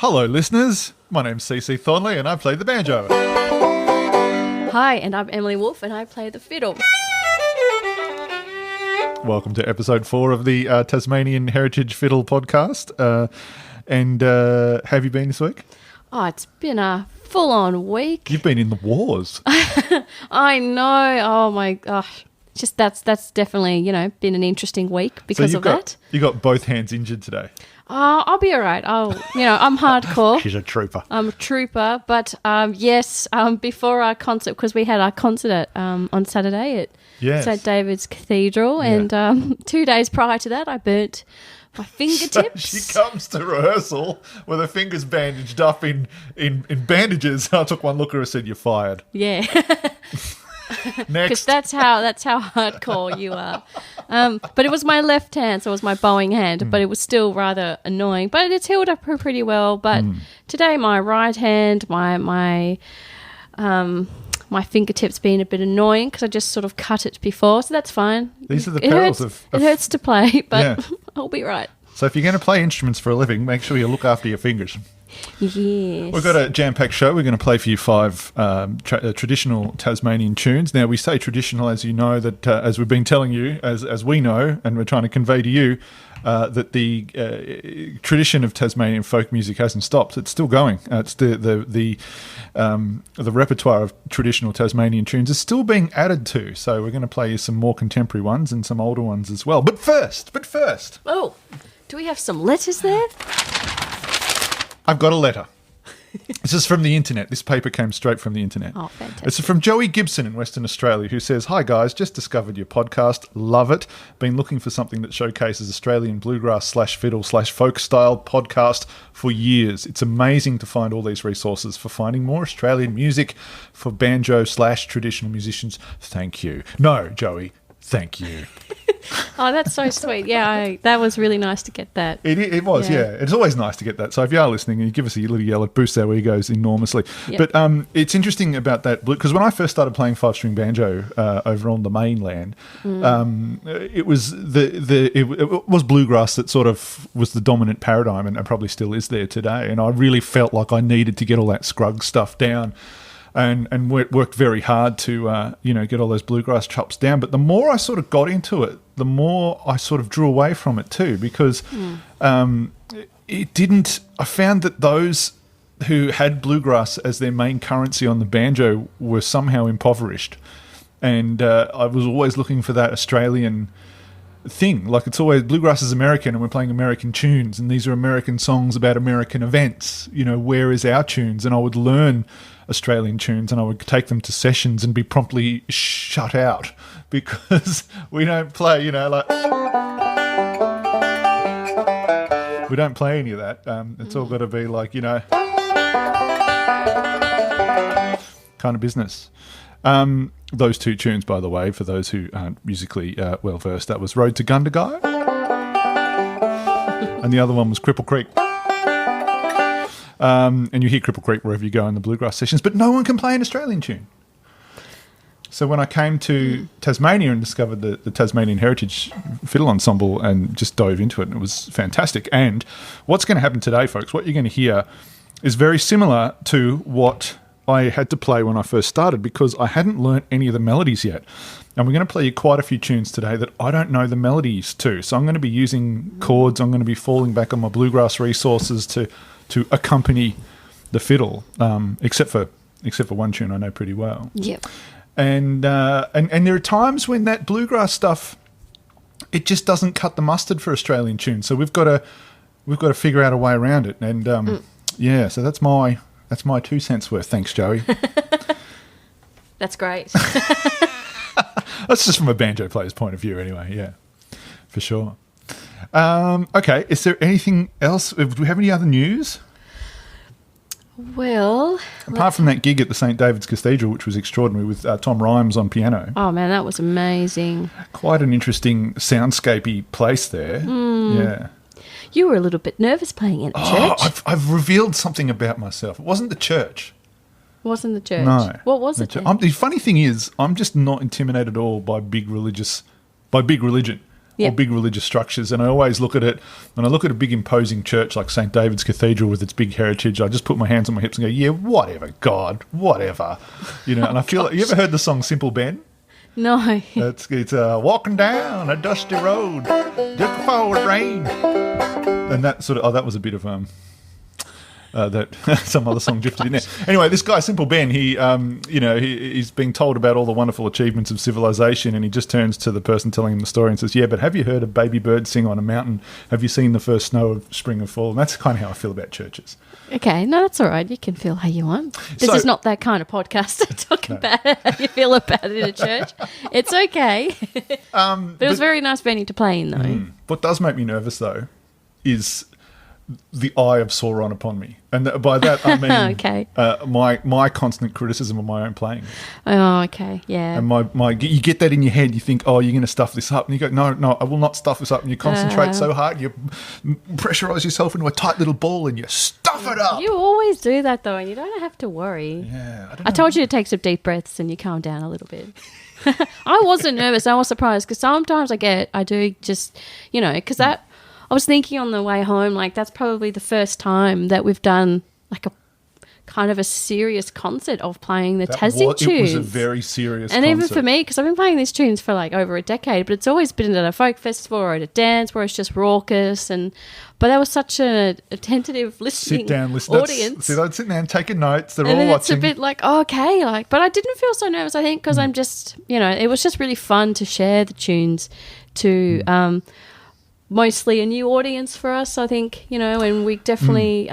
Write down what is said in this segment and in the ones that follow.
Hello, listeners. My name's CC Thornley, and I play the banjo. Hi, and I'm Emily Wolfe, and I play the fiddle. Welcome to episode 4 of the Tasmanian Heritage Fiddle podcast. Have you been this week? Oh, it's been a full-on week. You've been in the wars. I know. Oh my gosh. Just that's definitely, been an interesting week because of that. You got both hands injured today. Oh, I'll be all right. I'm hardcore. She's a trooper. I'm a trooper, but yes, before our concert, because we had our concert on Saturday at St. David's Cathedral, and 2 days prior to that, I burnt my fingertips. So she comes to rehearsal with her fingers bandaged up in bandages. I took one look at her and said, "You're fired." Yeah. Next. Because that's how hardcore you are. But it was my left hand, so it was my bowing hand, but it was still rather annoying. But it's healed up pretty well. But today my right hand, my fingertips been a bit annoying because I just sort of cut it before, so that's fine. These are the perils of... It hurts to play, but I'll be right. So if you're going to play instruments for a living, make sure you look after your fingers. Yes. We've got a jam-packed show. We're going to play for you 5 traditional Tasmanian tunes. Now, we say traditional, as you know, that as we've been telling you, as we know, and we're trying to convey to you, that the tradition of Tasmanian folk music hasn't stopped. It's still going. It's the repertoire of traditional Tasmanian tunes is still being added to. So we're going to play you some more contemporary ones and some older ones as well. But first. Oh, do we have some letters there? I've got a letter. This is from the internet. This paper came straight from the internet. Oh, fantastic. It's from Joey Gibson in Western Australia, who says, "Hi guys, just discovered your podcast. Love it. Been looking for something that showcases Australian bluegrass / fiddle / folk style podcast for years. It's amazing to find all these resources for finding more Australian music for banjo / traditional musicians. Thank you." No, Joey, thank you. Oh, that's so sweet. Yeah, that was really nice to get that. It was, yeah. It's always nice to get that. So if you are listening and you give us a little yell, it boosts our egos enormously. Yep. But it's interesting about that, because when I first started playing 5-string banjo over on the mainland, it was it was bluegrass that sort of was the dominant paradigm, and probably still is there today. And I really felt like I needed to get all that scrug stuff down. And worked very hard to, get all those bluegrass chops down. But the more I sort of got into it, the more I sort of drew away from it too, because it didn't... I found that those who had bluegrass as their main currency on the banjo were somehow impoverished. And I was always looking for that Australian thing. Like, it's always... Bluegrass is American and we're playing American tunes, and these are American songs about American events. Where is our tunes? And I would learn Australian tunes and I would take them to sessions and be promptly shut out because we don't play, we don't play any of that. It's all got to be like, kind of business. Those 2 tunes, by the way, for those who aren't musically well-versed, that was Road to Gundagai and the other one was Cripple Creek. And you hear Cripple Creek wherever you go in the bluegrass sessions, but no one can play an Australian tune. So when I came to Tasmania and discovered the Tasmanian Heritage Fiddle Ensemble and just dove into it, and it was fantastic. And what's going to happen today, folks, what you're going to hear is very similar to what I had to play when I first started, because I hadn't learnt any of the melodies yet. And we're going to play you quite a few tunes today that I don't know the melodies to. So I'm going to be using chords. I'm going to be falling back on my bluegrass resources to accompany the fiddle, except for one tune I know pretty well. Yep. And there are times when that bluegrass stuff, it just doesn't cut the mustard for Australian tunes. So we've got to figure out a way around it. And so that's my 2 cents worth. Thanks, Joey. That's great. That's just from a banjo player's point of view, anyway. Yeah, for sure. Okay, is there anything else? Do we have any other news? Well... Apart from that gig at the St. David's Cathedral, which was extraordinary, with Tom Rhymes on piano. Oh, man, that was amazing. Quite an interesting soundscapey place there. Yeah. You were a little bit nervous playing in a church. I've revealed something about myself. It wasn't the church. Wasn't the church? No. What was it then? The funny thing is, I'm just not intimidated at all by big religion. or big religious structures. And I always look at it, when I look at a big imposing church like St. David's Cathedral with its big heritage, I just put my hands on my hips and go, yeah, whatever, God, whatever. And I feel like, you ever heard the song Simple Ben? No. It's walking down a dusty road just before it rained. And that sort of, that was a bit of that some other song drifted in there. Anyway, this guy, Simple Ben, he's being told about all the wonderful achievements of civilization, and he just turns to the person telling him the story and says, yeah, but have you heard a baby bird sing on a mountain? Have you seen the first snow of spring and fall? And that's kind of how I feel about churches. Okay, no, that's all right. You can feel how you want. This is not that kind of podcast to talk about how you feel about it in a church. It's okay. But it was very nice venue to play in, though. What does make me nervous, though, is the eye of Sauron upon me. And by that, I mean okay. My constant criticism of my own playing. Oh, okay, yeah. And you get that in your head. You think, oh, you're going to stuff this up. And you go, no, I will not stuff this up. And you concentrate so hard. You pressurise yourself into a tight little ball and you stuff it up. You always do that, though, and you don't have to worry. Yeah, I told you to take some deep breaths and you calm down a little bit. I wasn't nervous. I was surprised because sometimes I do just, because I was thinking on the way home, like that's probably the first time that we've done like a kind of a serious concert of playing the Tassie tunes. It was a very serious concert. And even for me, because I've been playing these tunes for like over a decade, but it's always been at a folk festival or at a dance where it's just raucous. But that was such a tentative listening audience. They're sitting there and taking notes. They're and all watching. It's a bit like, okay, but I didn't feel so nervous, I think, because I'm just, it was just really fun to share the tunes to mostly a new audience for us, I think, and we definitely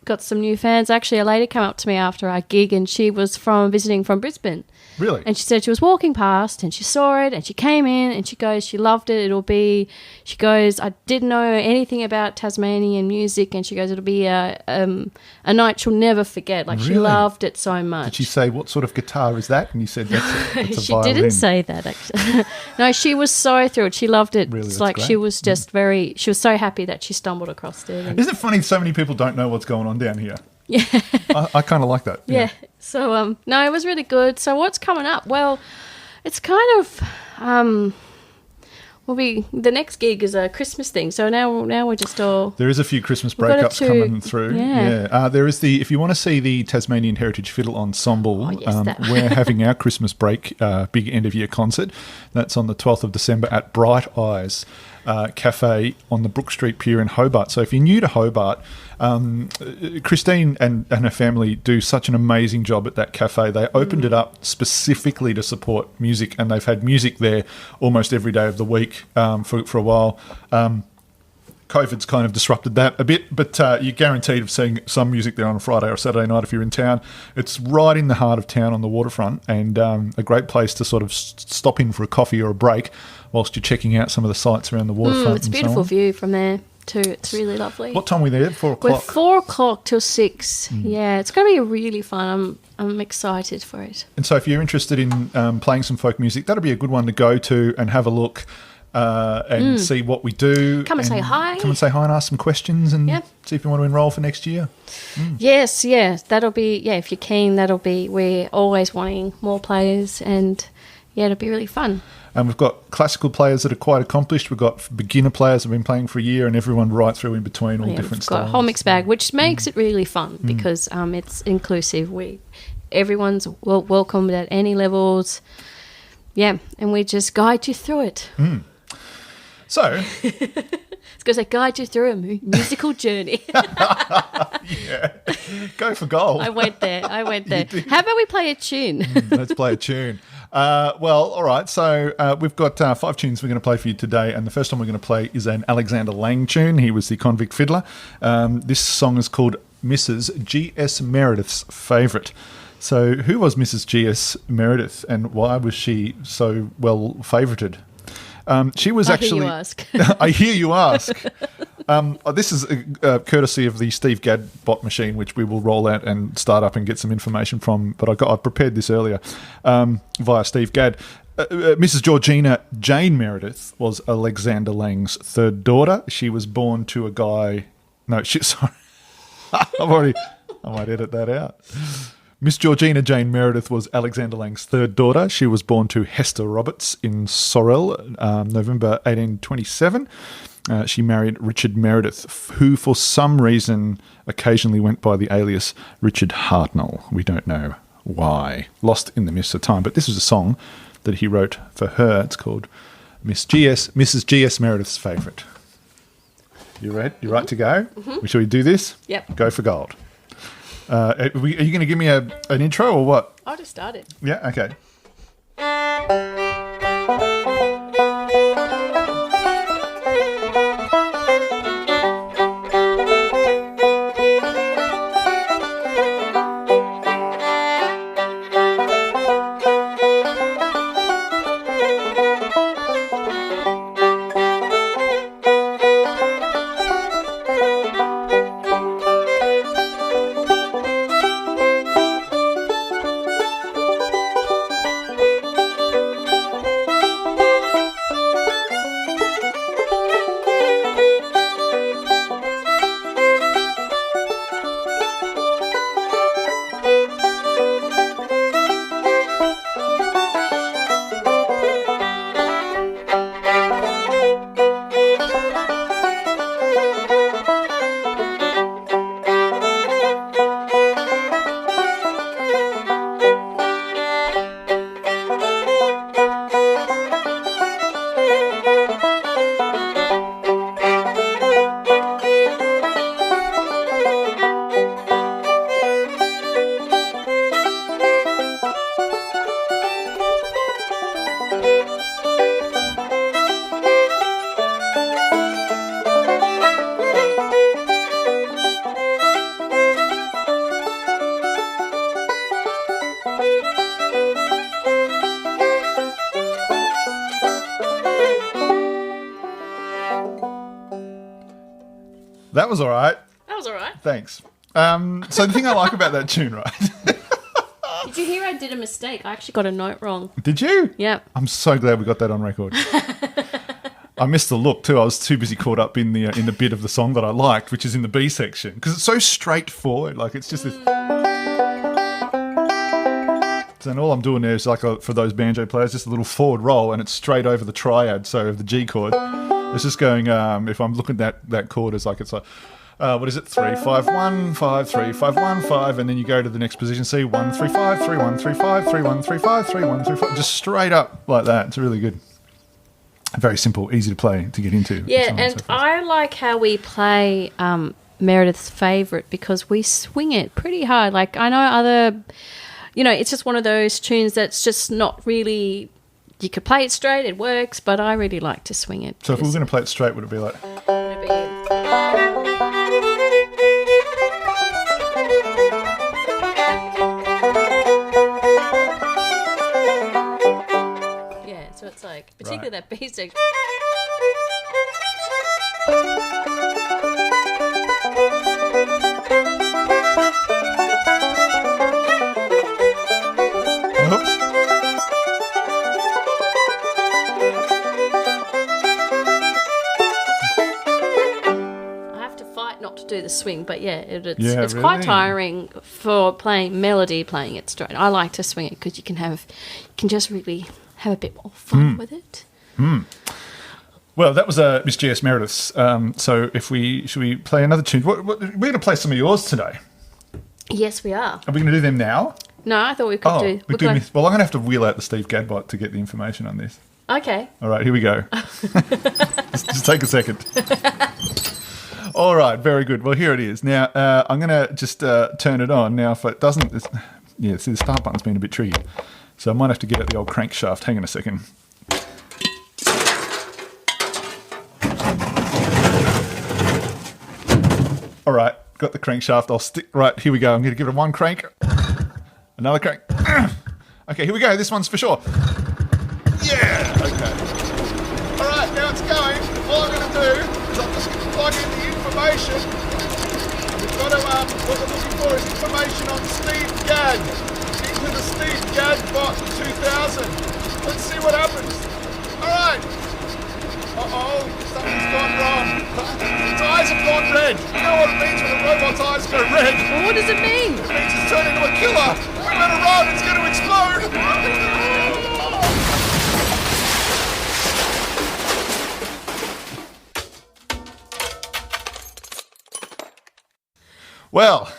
got some new fans. Actually, a lady came up to me after our gig and she was visiting from Brisbane. Really? And she said she was walking past and she saw it and she came in and she goes, she loved it. She goes, I didn't know anything about Tasmanian music, and she goes, it'll be a night she'll never forget. Like, really? She loved it so much. Did she say, what sort of guitar is that? And you said, that's a she violin. didn't say that, actually. No, she was so thrilled. She loved it. Really? It's like great. She was just she was so happy that she stumbled across it. Isn't it funny so many people don't know what's going on down here? Yeah. I kind of like that. Yeah. So, no, it was really good. So what's coming up? Well, it's kind of, the next gig is a Christmas thing. So now we're just all... There is a few Christmas breakups coming through. Yeah. There is if you want to see the Tasmanian Heritage Fiddle Ensemble, we're having our Christmas break, big end of year concert. That's on the 12th of December at Bright Eyes Cafe on the Brook Street Pier in Hobart. So if you're new to Hobart, Christine and her family do such an amazing job at that cafe. They opened it up specifically to support music, and they've had music there almost every day of the week for a while. COVID's kind of disrupted that a bit, but you're guaranteed of seeing some music there on a Friday or Saturday night if you're in town. It's right in the heart of town on the waterfront, and a great place to sort of stop in for a coffee or a break whilst you're checking out some of the sights around the waterfront. It's a beautiful view from there too. It's really lovely. What time are we there? 4 o'clock? We're 4 o'clock till 6. Yeah, it's going to be really fun. I'm excited for it. And so if you're interested in playing some folk music, that'll be a good one to go to and have a look and see what we do. Come and say hi. Come and say hi and ask some questions and see if you want to enrol for next year. Yes, that'll be, if you're keen, we're always wanting more players, and it'll be really fun. And we've got classical players that are quite accomplished. We've got beginner players that have been playing for a year, and everyone right through in between, all different styles. We've got a whole mixed bag, which makes it really fun because it's inclusive. Everyone's welcomed at any levels. Yeah, and we just guide you through it. So... It's going to guide you through a musical journey. Yeah. Go for gold. I went there. How about we play a tune? Let's play a tune. Well, all right. So we've got 5 tunes we're going to play for you today, and the first one we're going to play is an Alexander Lang tune. He was the convict fiddler. This song is called Mrs. G.S. Meredith's Favourite. So who was Mrs. G.S. Meredith, and why was she so well favourited? She was actually... I hear you ask. This is courtesy of the Steve Gadd Bot machine, which we will roll out and start up and get some information from. But I prepared this earlier via Steve Gadd. Mrs. Georgina Jane Meredith was Alexander Lang's third daughter. She was born to a guy... No, sorry. I might edit that out. Miss Georgina Jane Meredith was Alexander Lang's third daughter. She was born to Hester Roberts in Sorel, November 1827. She married Richard Meredith, who for some reason occasionally went by the alias Richard Hartnell. We don't know why. Lost in the mists of time. But this was a song that he wrote for her. It's called Mrs. G.S. Meredith's Favourite. You ready? You right to go? Mm-hmm. Shall we do this? Yep. Go for gold. Are you going to give me an intro or what? I'll just start it. Yeah, okay. That was all right. That was all right. Thanks. So the thing I like about that tune, right? Did you hear I did a mistake? I actually got a note wrong. Did you? Yep. I'm so glad we got that on record. I missed the look too. I was too busy caught up in the bit of the song that I liked, which is in the B section, because it's so straightforward. Like it's just this. And all I'm doing there is like for those banjo players, just a little forward roll, and it's straight over the triad. So of the G chord, it's just going. If I'm looking at that chord, it's like what is it? 3 5 1 5 3 5 1 5, and then you go to the next position. See 1 3 5 3 1 3 5 3 1 3 5 3 1 3 5, just straight up like that. It's really good. Very simple, easy to play, to get into. Yeah, and so I like how we play Meredith's Favourite, because we swing it pretty hard. Like I know other, it's just one of those tunes that's just not really. You could play it straight, it works, but I really like to swing it. So if we were going to play it straight, would it be like? Yeah, so it's like, particularly that B section. Do the swing, but it's really quite tiring for playing it straight. I like to swing it because you can just really have a bit more fun with it. Well, that was Miss G.S. Meredith's. So should we play another tune? We're going to play some of yours today. Yes, we are. Are we going to do them now? No, I thought we could do. Well, I'm going to have to wheel out the Steve Gadd Bot to get the information on this. Okay. All right, here we go. just take a second. All right, very good. Well, here it is. Now, I'm going to just turn it on. Now, if it doesn't... see, the start button's been a bit tricky. So I might have to get at the old crankshaft. Hang on a second. All right, got the crankshaft. I'll stick... Right, here we go. I'm going to give it one crank. Another crank. Okay, here we go. This one's for sure. Yeah! Okay. All right, now it's going. All I'm going to do is I'm just going to plug in the information. We've got to, what we're looking for is information on Steve Gadd. Into the Steve Gadd Bot 2000. Let's see what happens. All right. Uh-oh, something's gone wrong. Its eyes have gone red. You know what it means when a robot's eyes go red? Well, what does it mean? It means it's turned into a killer! We better run! It's going to explode! Well,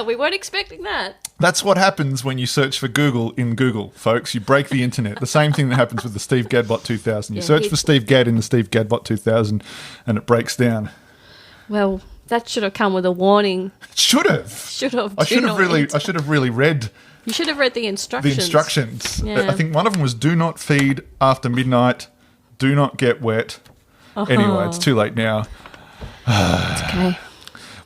we weren't expecting that. that's what happens when you search for Google in Google, folks. You break the internet. The same thing that happens with the Steve Gadd Bot 2000. You search for Steve Gadd in the Steve Gadd Bot 2000 and it breaks down. Well, that should have come with a warning. It should have. I should have really read. You should have read the instructions. Yeah. I think one of them was do not feed after midnight, do not get wet. Anyway, it's too late now. It's okay.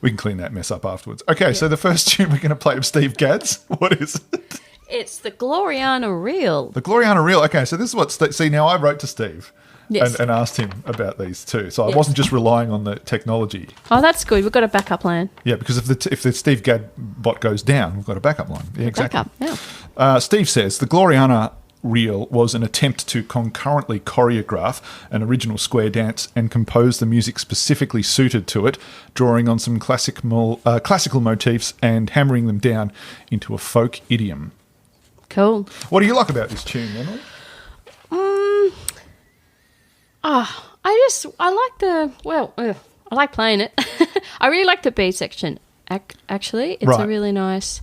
We can clean that mess up afterwards. Okay, so the first tune we're going to play of Steve Gadd's, what is it? It's the Gloriana Reel. The Gloriana Reel. Okay, so this is what... See, now I wrote to Steve and asked him about these too. So I wasn't just relying on the technology. Oh, that's good. We've got a backup plan. Yeah, because if the Steve Gadd Bot goes down, we've got a backup line. Yeah, exactly. Backup, yeah. Steve says, the Gloriana Reel was an attempt to concurrently choreograph an original square dance and compose the music specifically suited to it, drawing on some classical motifs and hammering them down into a folk idiom. Cool. What do you like about this tune, Emily? I like playing it. I really like the B section. Actually, it's a really nice.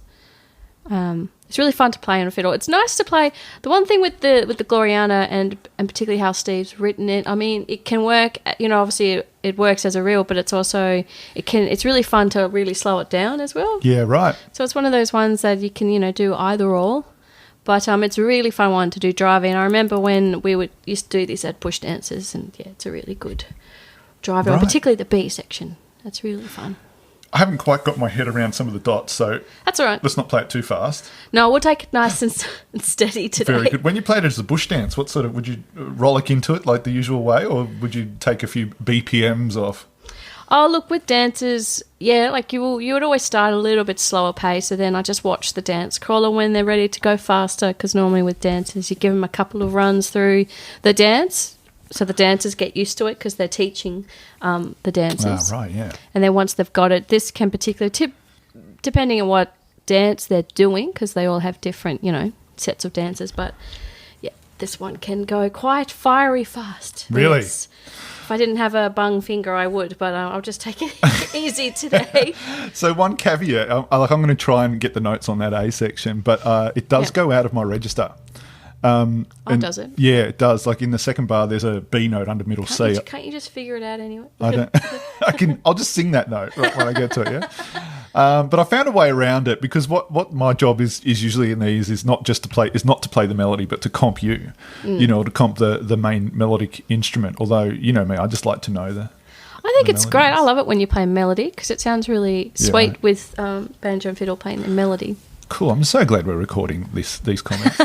It's really fun to play on a fiddle. It's nice to play. The one thing with the Gloriana and particularly how Steve's written it, I mean, it can work. You know, obviously it works as a reel, but it's also it's really fun to really slow it down as well. Yeah, right. So it's one of those ones that you can do either or. But it's a really fun one to do driving. I remember when we used to do this at bush dances, and it's a really good driver, particularly the B section. That's really fun. I haven't quite got my head around some of the dots, so that's all right. Let's not play it too fast. No, we'll take it nice and steady today. Very good. When you played it as a bush dance, what sort of would you rollick into it like the usual way, or would you take a few BPMs off? Oh, look, with dances, like you would always start a little bit slower pace, and then I just watch the dance crawler when they're ready to go faster, because normally with dancers you give them a couple of runs through the dance, so the dancers get used to it because they're teaching the dancers. Ah, right, yeah. And then once they've got it, this can particularly, depending on what dance they're doing, because they all have different, sets of dances, but yeah, this one can go quite fiery fast. Really? Yes. If I didn't have a bung finger, I would, but I'll just take it easy today. So one caveat, I'm going to try and get the notes on that A section, but it does go out of my register. Does it? Yeah, it does. Like in the second bar, there's a B note under middle C. Can't you just figure it out anyway? I don't. I'll just sing that note when I get to it. Yeah. But I found a way around it because what my job is usually in these is not to play the melody, but to comp to comp the main melodic instrument. Although me, I just like to know the. I think it's great. I love it when you play melody because it sounds really sweet with banjo and fiddle playing the melody. Cool. I'm so glad we're recording these comments.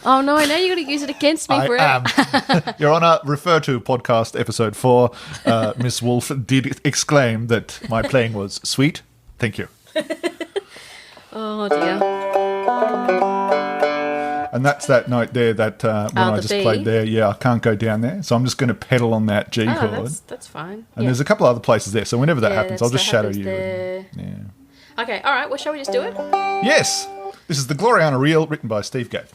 Oh, no, now you're going to use it against me forever. Your Honour, refer to podcast episode 4. Miss Wolfe did exclaim that my playing was sweet. Thank you. Oh, dear. And that's that note there that when I just played there. Yeah, I can't go down there. So I'm just going to pedal on that G chord. That's fine. And there's a couple other places there. So whenever that happens, I'll just shadow you. Yeah. Okay, all right. Well, shall we just do it? Yes. This is the Gloriana Reel, written by Steve Gadd.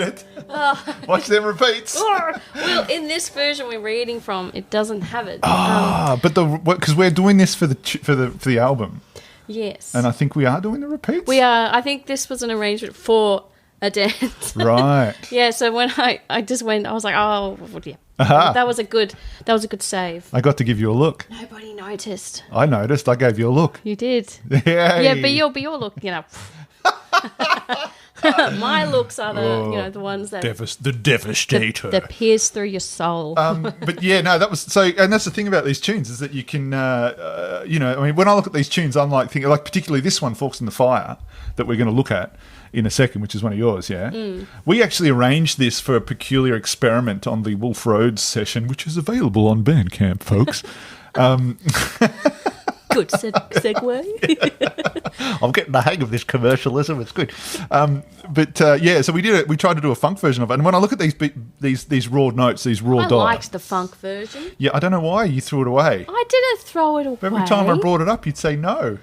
repeat it. Watch them repeats. Well, in this version we're reading from, it doesn't have it. But because we're doing this for the album. Yes. And I think we are doing the repeats. We are. I think this was an arrangement for a dance. Right. Yeah, so when I just went, I was like, oh, yeah. That was a good save. I got to give you a look. Nobody noticed. I noticed. I gave you a look. You did. Yeah. Yeah, but your look, my looks are the ones that the devastator that pierce through your soul. But yeah, no, that was so, and that's the thing about these tunes is that you can, I mean, when I look at these tunes, I'm like thinking, like particularly this one, "Forks in the Fire," that we're going to look at in a second, which is one of yours. Yeah, we actually arranged this for a peculiar experiment on the Wolfe Roads session, which is available on Bandcamp, folks. Good segue. I'm getting the hang of this commercialism. It's good. So we did it. We tried to do a funk version of it. And when I look at these raw notes, these raw dive. I liked the funk version. Yeah, I don't know why you threw it away. I didn't throw it away. Every time I brought it up, you'd say no.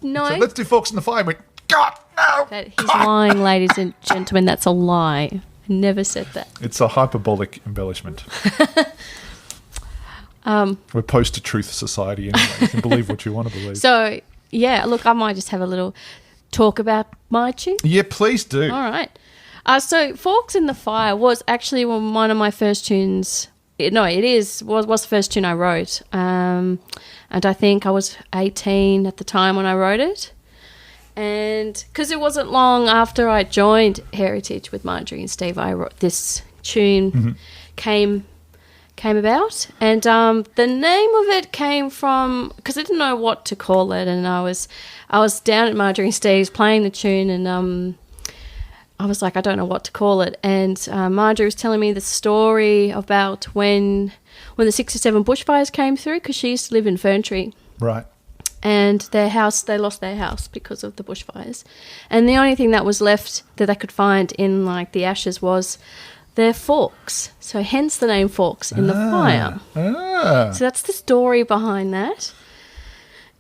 No. So let's do Forks in the Fire. I went, God, no. He's lying, ladies and gentlemen. That's a lie. I never said that. It's a hyperbolic embellishment. We're post-truth society anyway. You can believe what you want to believe. So, yeah, look, I might just have a little talk about my tune. Yeah, please do. All right. So Forks in the Fire was actually one of my first tunes. Was the first tune I wrote. And I think I was 18 at the time when I wrote it. And because it wasn't long after I joined Heritage with Marjorie and Steve, I wrote this tune came about, and the name of it came from, because I didn't know what to call it, and I was down at Marjorie and Steve's playing the tune, and I was like, I don't know what to call it, and Marjorie was telling me the story about when the 67 bushfires came through, because she used to live in Ferntree, right, and they lost their house because of the bushfires, and the only thing that was left that they could find in like the ashes was their forks, so hence the name Forks in the Fire. So that's the story behind that.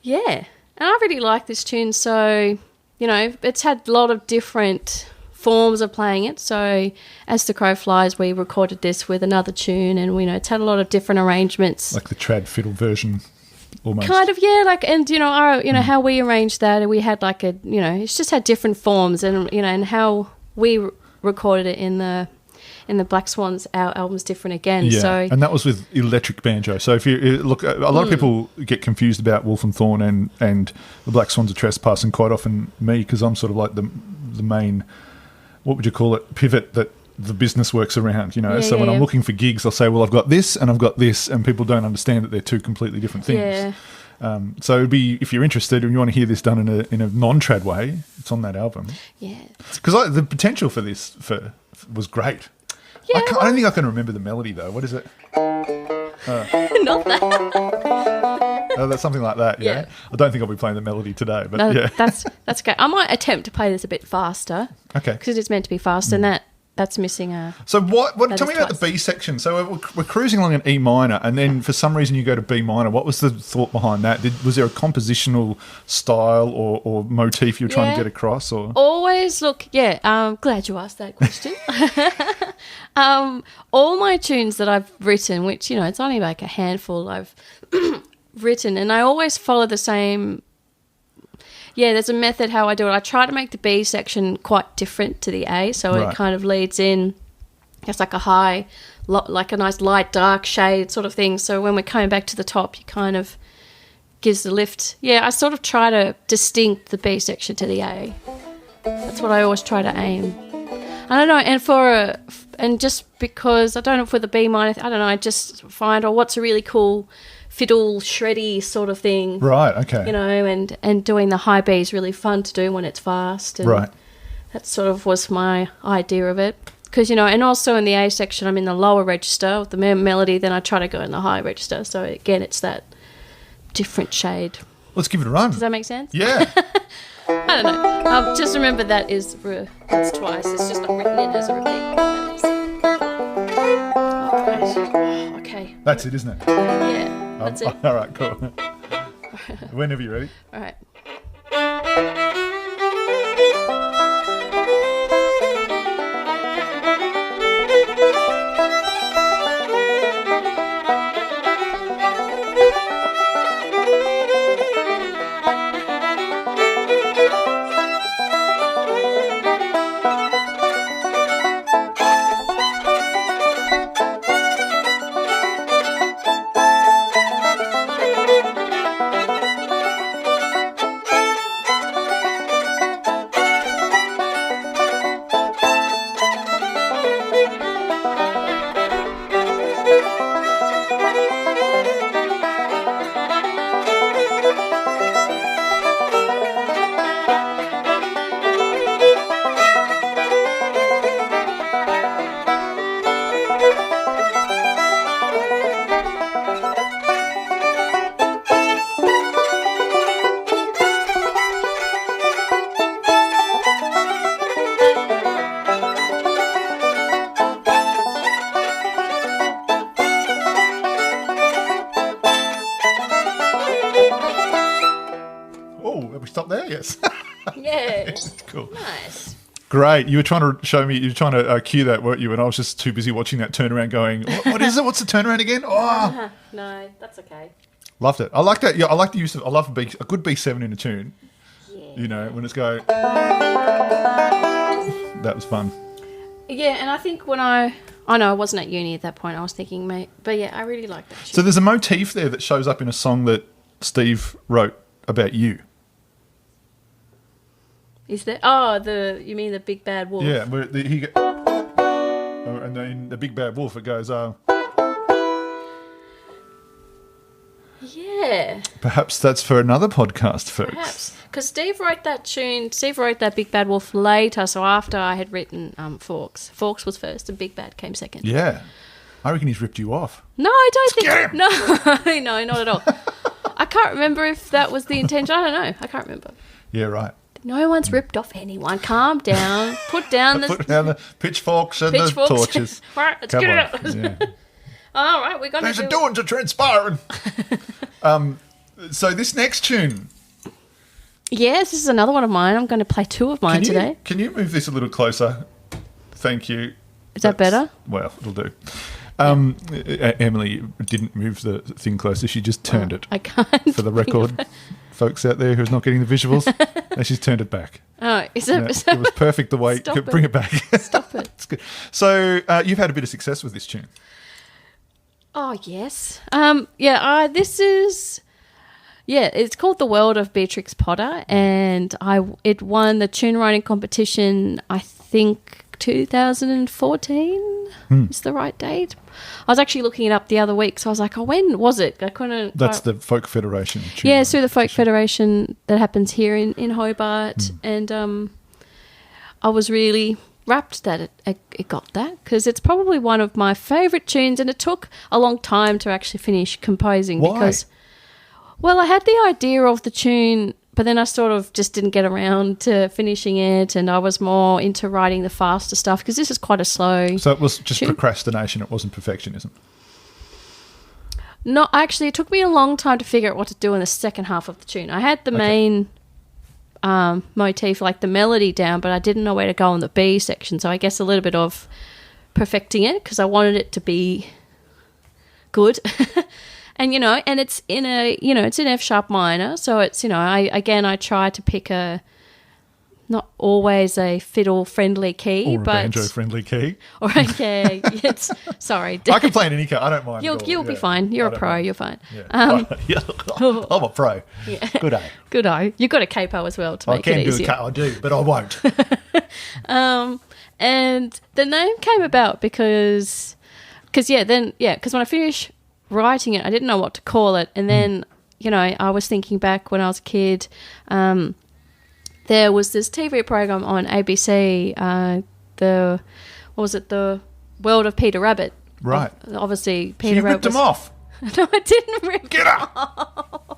Yeah, and I really like this tune. So, it's had a lot of different forms of playing it. So as the crow flies, we recorded this with another tune, and it's had a lot of different arrangements, like the trad fiddle version. Almost. Kind of, yeah, like, and how we arranged that, we had like it's just had different forms, and and how we recorded it in the Black Swans, our album's different again. Yeah, so, and that was with electric banjo. So if you look, a lot of people get confused about Wolfe and Thorn and the Black Swans of Trespass, and quite often me, because I'm sort of like the main, what would you call it, pivot that the business works around, so when I'm looking for gigs, I'll say, well, I've got this and I've got this, and people don't understand that they're two completely different things. Yeah. So it'd be, if you're interested and you want to hear this done in a non-trad way, it's on that album. Yeah. Because the potential for this was great. Yeah, I don't think I can remember the melody though. What is it? Not that. That's something like that. Yeah. I don't think I'll be playing the melody today, but no, yeah. That's okay. I might attempt to play this a bit faster. Okay. Because it's meant to be fast, and that's missing a... So what tell me about the B section. So we're cruising along in E minor, and then for some reason you go to B minor. What was the thought behind that? Was there a compositional style or motif you were trying to get across? Or always glad you asked that question. All my tunes that I've written, which, it's only like a handful I've written, and I always follow the same... Yeah, there's a method how I do it. I try to make the B section quite different to the A, so it kind of leads in. It's like a like a nice light, dark shade sort of thing. So when we're coming back to the top, you kind of gives the lift. Yeah, I sort of try to distinct the B section to the A. That's what I always try to aim. I don't know, and just because I don't know for the B minor, I don't know, I just find what's a really cool fiddle shreddy sort of thing. Right, okay. And doing the high B is really fun to do when it's fast. And right. That sort of was my idea of it. Because, and also in the A section, I'm in the lower register with the melody, then I try to go in the high register. So, again, it's that different shade. Let's give it a run. Does that make sense? Yeah. I don't know. Just remember it's twice. It's just not written in as a repeat. Okay. That's it, isn't it? Yeah. That's it. All right, cool. Whenever you're ready. All right. up there? Yes. Yeah. Cool. Nice. Great. You were trying to show me, you were trying to cue that, weren't you? And I was just too busy watching that turnaround going, what is it? What's the turnaround again? Oh. No, that's okay. Loved it. I like that. Yeah, I like the use of, I love a good B7 in a tune. Yeah. You know, when it's going. That was fun. Yeah, and I think when I know I wasn't at uni at that point, I was thinking, mate, but yeah, I really like that shit. So there's a motif there that shows up in a song that Steve wrote about you. Is there? Oh, you mean the Big Bad Wolf? Yeah, where and then the Big Bad Wolf, it goes, yeah. perhaps that's for another podcast, folks. Perhaps. Because Steve wrote that tune, Steve wrote that Big Bad Wolf later, so after I had written Forks. Forks was first and Big Bad came second. Yeah. I reckon he's ripped you off. No, I don't Scam! think... No, not at all. I can't remember if that was the intention. I don't know. I can't remember. Yeah, right. No one's ripped off anyone. Calm down. Put down the pitchforks and the torches. Right, let's Come get it on. out. Yeah. All right, we're going to There's a doings are transpiring. So this next tune. Yes, this is another one of mine. I'm going to play two of mine today. Can you move this a little closer? Thank you. Is that better? Well, it'll do. Emily didn't move the thing closer. She just turned it. I can't. For the record, folks out there who's not getting the visuals, and she's turned it back. Oh, is it? It was perfect the way. Bring it back. Stop it. It's good. So you've had a bit of success with this tune. Oh, yes. This is... Yeah, it's called The World of Beatrix Potter, and it won the tune writing competition, I think, 2014 is the right date. I was actually looking it up the other week, so I was like, when was it? I couldn't... That's the Folk Federation. Yeah, it's through the Folk Federation that happens here in Hobart, and I was really rapt that it got that, because it's probably one of my favourite tunes, and it took a long time to actually finish composing. Why? Because... Well, I had the idea of the tune, but then I sort of just didn't get around to finishing it, and I was more into writing the faster stuff, because this is quite a slow... So it was just tune. procrastination, it wasn't perfectionism? No, actually, it took me a long time to figure out what to do in the second half of the tune. I had the main motif, like the melody down, but I didn't know where to go on the B section, so I guess a little bit of perfecting it, because I wanted it to be good. And, and it's in it's in F sharp minor. So it's, I try to pick not always a fiddle friendly key, or a but banjo friendly key. Or it's, sorry. I can play in any key. I don't mind. You'll be fine. You're a pro. You're fine. Yeah. I'm a pro. Yeah. Good eye. Good eye. You've got a capo as well to make it easier. I do, but I won't. And the name came about because when I finished writing it, I didn't know what to call it, and then I was thinking back when I was a kid. There was this TV program on ABC, the World of Peter Rabbit. Right. Obviously, Peter Rabbit ripped them off. No, I didn't rip Get them up. off.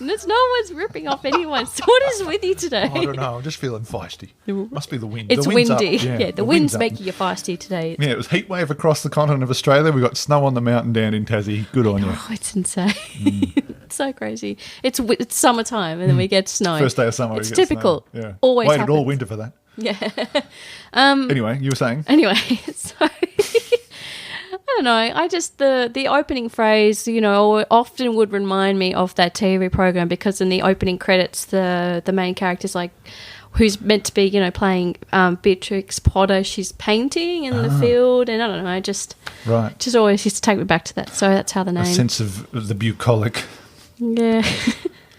No one's ripping off anyone. So what is with you today? I don't know. I'm just feeling feisty. Must be the wind. It's the wind's windy. Up. Yeah, the wind's making you feisty today. Yeah, it was heat wave across the continent of Australia. We got snow on the mountain down in Tassie. Good on you. Oh, it's insane. It's so crazy. It's summertime and then we get snow. First day of summer. It's typical. Snow. Yeah. Always waited happens. all winter for that. Yeah. Anyway, you were saying? Anyway, so I don't know. I just the opening phrase, often would remind me of that TV program, because in the opening credits, the main character's like, who's meant to be, playing Beatrix Potter. She's painting in the field, and I don't know. Just always used to take me back to that. So that's how the name. A sense of the bucolic. Yeah.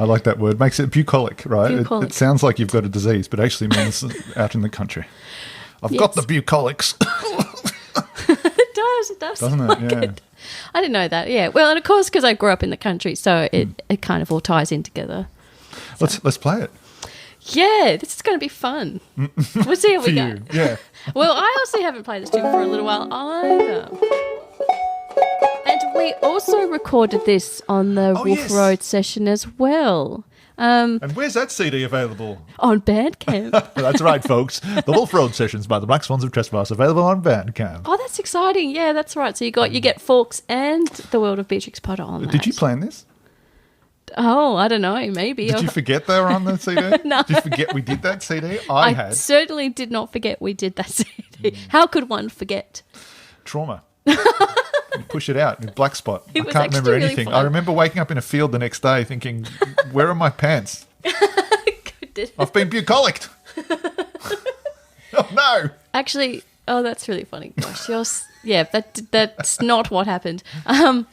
I like that word. Makes it bucolic, right? Bucolic. It sounds like you've got a disease, but actually means out in the country. I've got the bucolics. It does. Doesn't it? Like Yeah. it. I didn't know that. Yeah. Well, and of course, because I grew up in the country, so it kind of all ties in together. So. Let's play it. Yeah, this is going to be fun. We'll see how we go. Yeah. Well, I also haven't played this tune for a little while either. And we also recorded this on the Wolfe Road session as well. And where's that CD available? On Bandcamp. That's right, folks. The Wolfe Road Sessions by the Black Swans of Trespass, available on Bandcamp. Oh, that's exciting. Yeah, that's right. So you get Forks and The World of Beatrix Potter on that. Did you plan this? Oh, I don't know. Maybe. Did you forget they were on the CD? No. Did you forget we did that CD? I had. Certainly did not forget we did that CD. How could one forget? Trauma. You push it out in a black spot. I can't remember anything. Fun. I remember waking up in a field the next day thinking, where are my pants? I've been bucolicked. Oh, no. Actually, that's really funny. Gosh, that's not what happened. But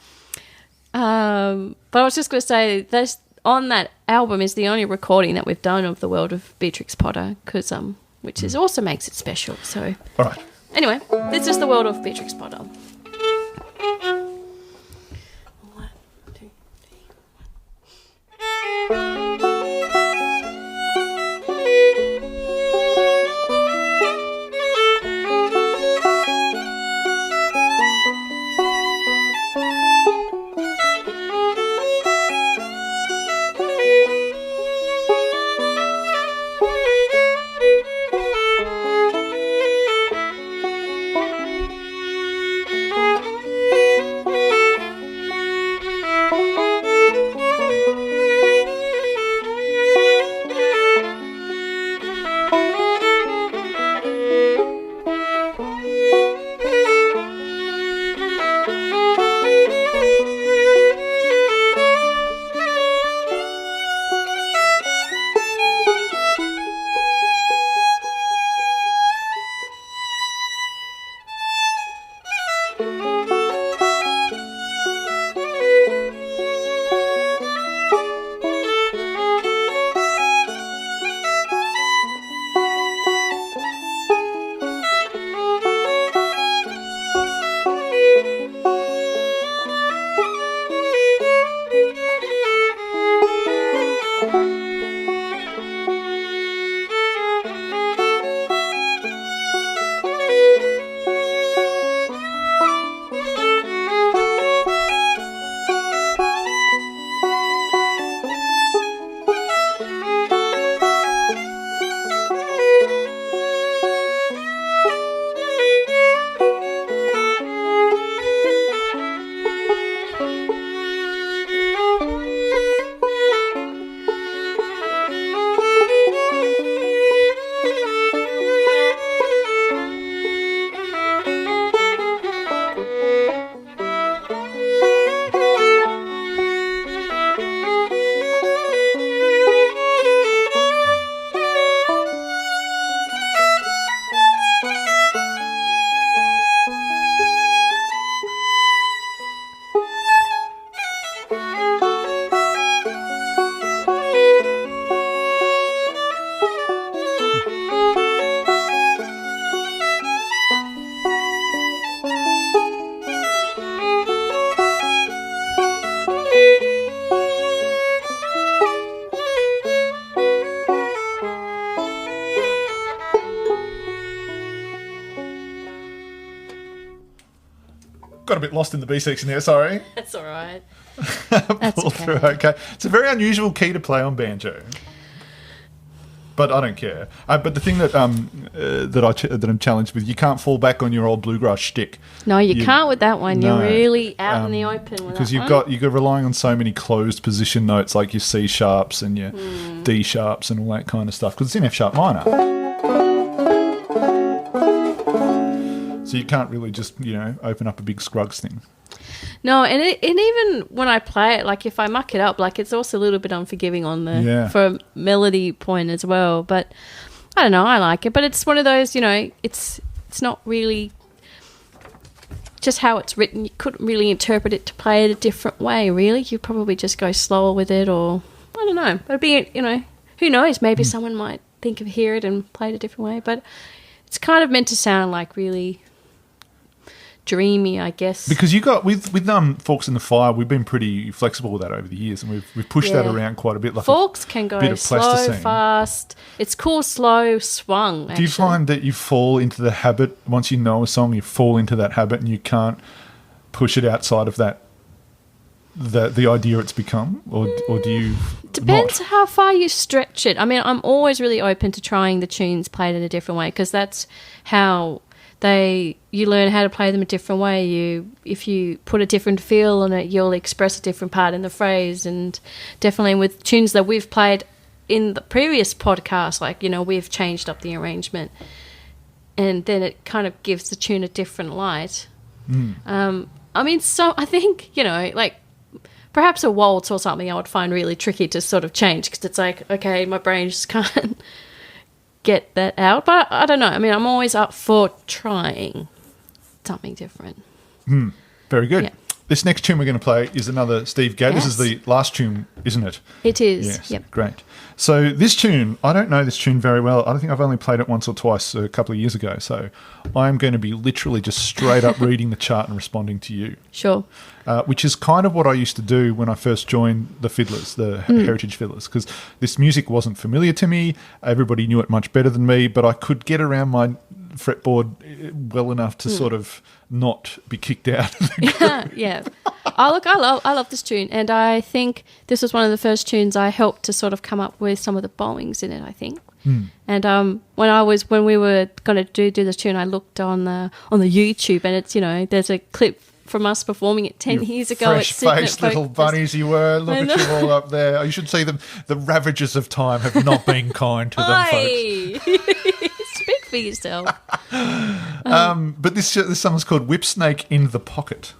I was just going to say, on that album is the only recording that we've done of the world of Beatrix Potter, which is also makes it special. So, all right. Anyway, this is the world of Beatrix Potter. Got a bit lost in the B section there, sorry. That's all right. Pull okay. Through, okay. It's a very unusual key to play on banjo. But I don't care. But the thing that that I'm challenged with, you can't fall back on your old bluegrass shtick. No, you can't with that one. No, you're really out in the open with because that you're relying on so many closed position notes like your C sharps and your D sharps and all that kind of stuff. Because it's in F sharp minor. So you can't really just, open up a big Scruggs thing. No, and even when I play it, like if I muck it up, like it's also a little bit unforgiving on for a melody point as well. But I don't know, I like it. But it's one of those, it's not really just how it's written. You couldn't really interpret it to play it a different way, really. You'd probably just go slower with it, or I don't know. It'd be, who knows? Maybe someone might hear it and play it a different way. But it's kind of meant to sound like really dreamy, I guess. Because you got with Forks in the Fire, we've been pretty flexible with that over the years, and we've pushed that around quite a bit. Like Forks can go slow, fast. It's cool, slow, swung. Actually. Do you find that you fall into the habit once you know a song? You fall into that habit, and you can't push it outside of that. The idea it's become, or do you? Depends how far you stretch it. I mean, I'm always really open to trying the tunes played in a different way because that's you learn how to play them a different way. If you put a different feel on it, you'll express a different part in the phrase. And definitely with tunes that we've played in the previous podcast, like, we've changed up the arrangement, and then it kind of gives the tune a different light. I think, like perhaps a waltz or something I would find really tricky to sort of change, because it's like, okay, my brain just can't get that out. But I don't know. I'm always up for trying something different. Very good. Yeah. This next tune we're going to play is another Steve Gadd. Yes. This is the last tune, isn't it? It is. Yes. Yep. Great. So this tune, I don't know this tune very well. I think I've only played it once or twice a couple of years ago. So I'm going to be literally just straight up reading the chart and responding to you. Sure. Which is kind of what I used to do when I first joined the Fiddlers, the Heritage Fiddlers, because this music wasn't familiar to me. Everybody knew it much better than me, but I could get around my fretboard well enough to sort of not be kicked out. Yeah. I love this tune, and I think this was one of the first tunes I helped to sort of come up with some of the bowings in it, I think. And when we were going to do this tune, I looked on the YouTube, and it's, there's a clip from us performing it 10 years ago. Fresh-faced little bunnies you were. Look at you all up there. You should see them. The ravages of time have not been kind to them, folks. Speak for yourself. But this song's called Whipsnake in the Pocket.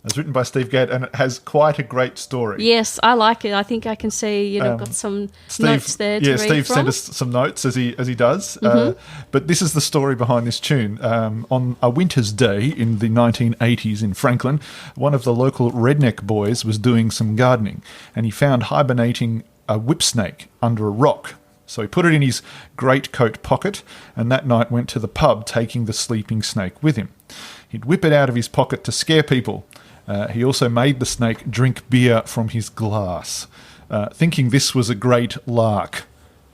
It's written by Steve Gadd, and it has quite a great story. Yes, I like it. I think I can see got some notes there to read Steve from. sent us some notes as he does. But this is the story behind this tune. On a winter's day in the 1980s in Franklin, one of the local redneck boys was doing some gardening, and he found hibernating a whipsnake under a rock. So he put it in his greatcoat pocket, and that night went to the pub, taking the sleeping snake with him. He'd whip it out of his pocket to scare people. He also made the snake drink beer from his glass, thinking this was a great lark.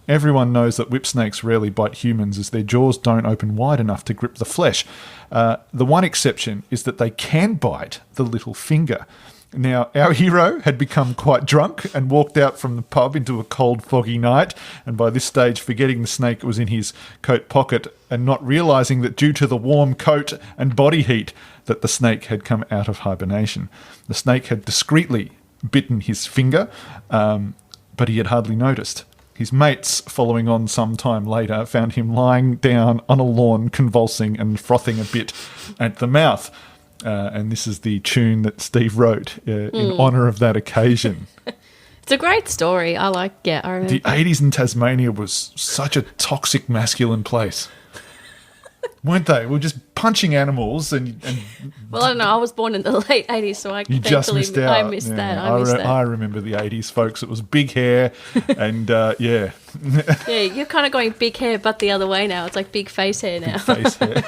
Everyone knows that whipsnakes rarely bite humans, as their jaws don't open wide enough to grip the flesh. The one exception is that they can bite the little finger. Now, our hero had become quite drunk and walked out from the pub into a cold, foggy night, and by this stage forgetting the snake was in his coat pocket and not realising that due to the warm coat and body heat that the snake had come out of hibernation. The snake had discreetly bitten his finger, but he had hardly noticed. His mates, following on some time later, found him lying down on a lawn, convulsing and frothing a bit at the mouth. And this is the tune that Steve wrote in honour of that occasion. It's a great story. I remember. The 80s in Tasmania was such a toxic masculine place. Weren't they? We were just punching animals and well, I don't know. I was born in the late 80s, so I just missed out. I missed that. I remember the 80s, folks. It was big hair and, yeah. Yeah, you're kind of going big hair, but the other way now. It's like big face hair now. Big face hair.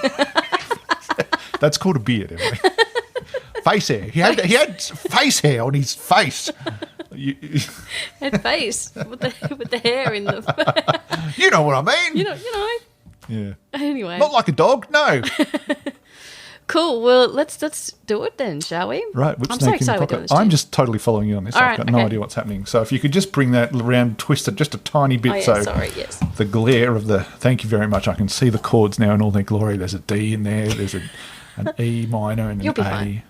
That's called a beard, Emily. Face hair. He had face hair on his face. Had face with the hair in the. You know what I mean? You know. Yeah. Anyway. Not like a dog, no. Cool. Well, let's do it then, shall we? Right. I'm so excited we're doing this. I'm just totally following you on this. I've got no idea what's happening. So if you could just bring that around, twist it just a tiny bit. Oh, yeah, so sorry, yes. The glare of the. Thank you very much. I can see the chords now in all their glory. There's a D in there. There's an E minor and an You'll be A. fine.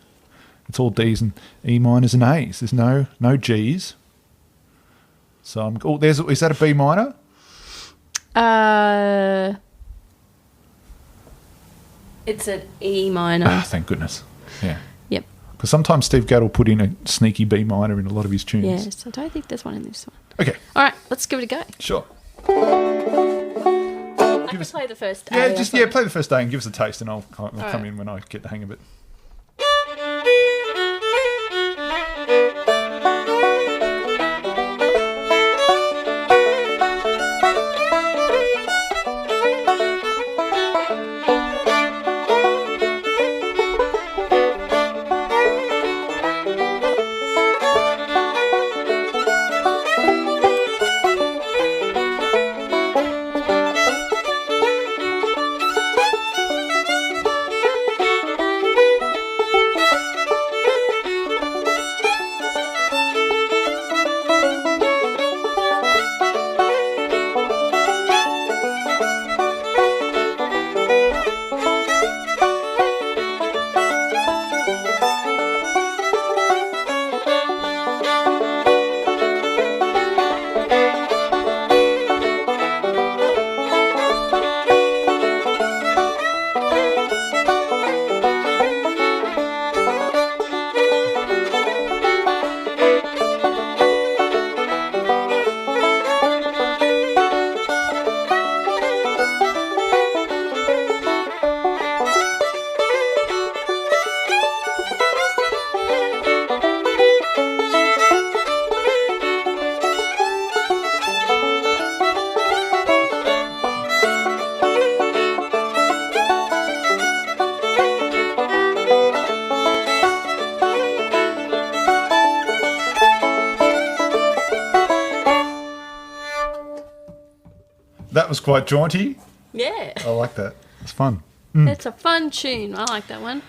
It's all D's and E minors and A's. There's no G's. So I'm. Oh, is that a B minor? It's an E minor. Ah, thank goodness. Yeah. Yep. Because sometimes Steve Gadd will put in a sneaky B minor in a lot of his tunes. Yes, I don't think there's one in this one. Okay. All right, let's give it a go. Sure. I can play the first A. Yeah, play the first A and give us a taste, and I'll come in when I get the hang of it. That was quite jaunty. Yeah. I like that. It's fun. It's a fun tune. I like that one.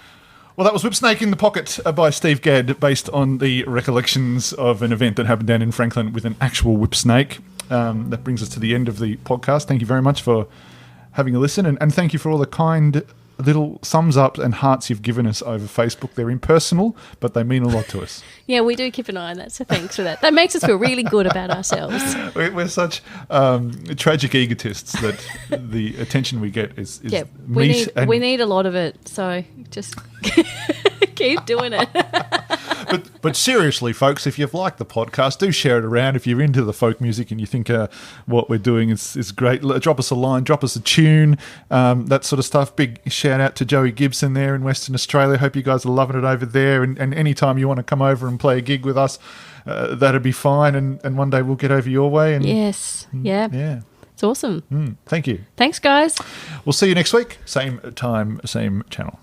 Well, that was Whipsnake in the Pocket by Steve Gadd, based on the recollections of an event that happened down in Franklin with an actual whipsnake. That brings us to the end of the podcast. Thank you very much for having a listen, and thank you for all the kind little thumbs up and hearts you've given us over Facebook. They're impersonal, but they mean a lot to us. Yeah, we do keep an eye on that, so thanks for that. That makes us feel really good about ourselves. We're such tragic egotists that the attention we get is we need a lot of it, so just keep doing it. But seriously, folks, if you've liked the podcast, do share it around. If you're into the folk music and you think what we're doing is great, drop us a line, drop us a tune, that sort of stuff. Big shout out to Joey Gibson there in Western Australia. Hope you guys are loving it over there. And anytime you want to come over and play a gig with us, that'd be fine. And one day we'll get over your way. And yes. Yeah. Yeah. It's awesome. Thank you. Thanks, guys. We'll see you next week. Same time, same channel.